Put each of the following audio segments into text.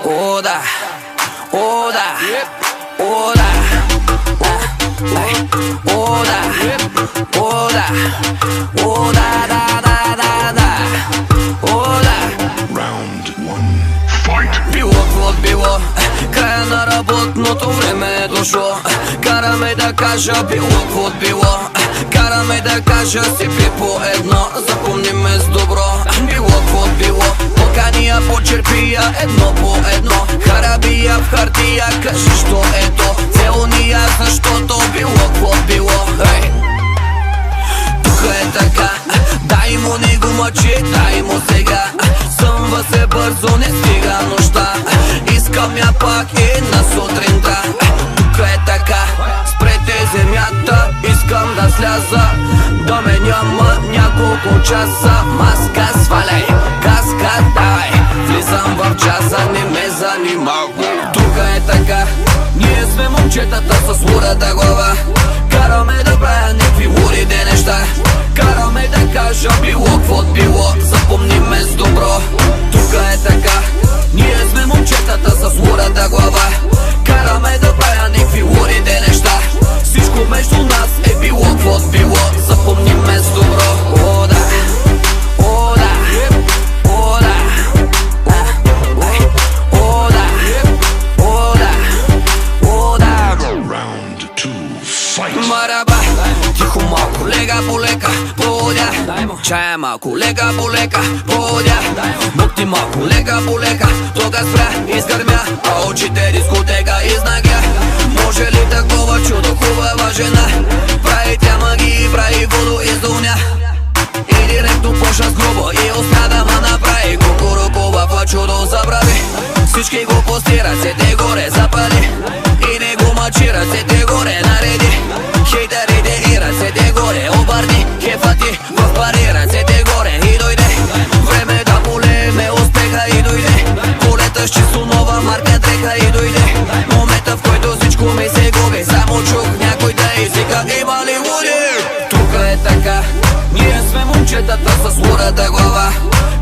О, да, о, да, о, да, о, да, о, да, о, да, да, да, да, да, о, да. Било какво било, края на работното време е дошло. Караме да кажа, било какво било, караме да кажа си по едно. Запомни ме с добро, било какво било, покания почерпия едно по едно. Харабия в хартия, кажи що е то, целуния защото било какво било. Тук е така, дай му не го мъчи, дай му сега. Съмва се бързо, не стига нощта, искам я пак и на сутринта. Тук е така, спрете земята, искам да сляза, да ме няма няколко часа. Маска сваляй, каска давай, влизам в джаза, не ме занимавай. Тук е така, ние сме момчетата с лудата глава, караме да правя някакви лудите неща, караме да кажа било какво било, запомни ме с добро. Тук е така, ние сме момчетата с лудата глава, караме да правя някакви лудите неща. Всичко между нас е било какво било, запомни ме с добро. О, да, о, да, о, да, о, да, о, да, о, да. Мараба, тихо малко, лека по лека, подя. Чая малко, лека по лека, подя. Букти малко, лека по лека, тога спря, изгърмя, а очите дискотека изнагя. Може ли такова чудо, хубава жена, прави тя магии, прави водо из доня. И директно почна с грубо и успя да ма направи кукурукова в чудо забрави. Всички го пусти, ръцете горе запали и не го мъчи, ръцете горе нареди. Хейтерите и ръцете горе обърни, кефа ти в пари, ръцете горе и дойде. Време да полеме успеха и дойде. Колета с чисто нова марка дрека и дойде. Момента в който всичко ми се губи, само чух някой да извика има ли луди. Тук е така, ние сме момчетата с лудата глава,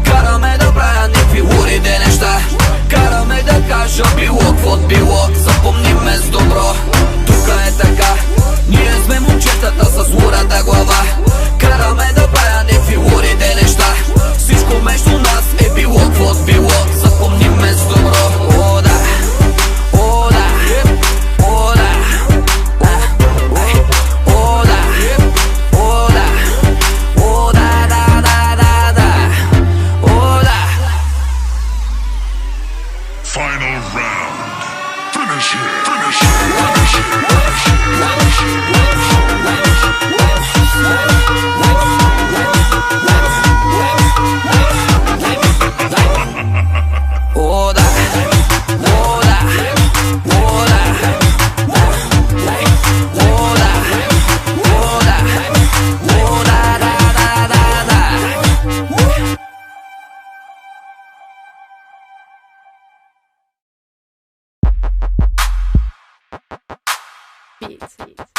караме да правя някакви лудите неща, караме да кажа било какво било, запомни ме с добро. Тук е така, ние сме момчетата с лудата глава, караме да правя някакви лудите неща. Всичко между нас е било какво било, запомни ме с добро. О, да, о, да, о, да, о, да, о, да, о, да, да, да, да, да, о, да. Final round. Finish it. Finish it. Finish it. Finish it. Finish it. О, да, о, да, о, да, о, да, о, да, о, да, да, да, да. Beats.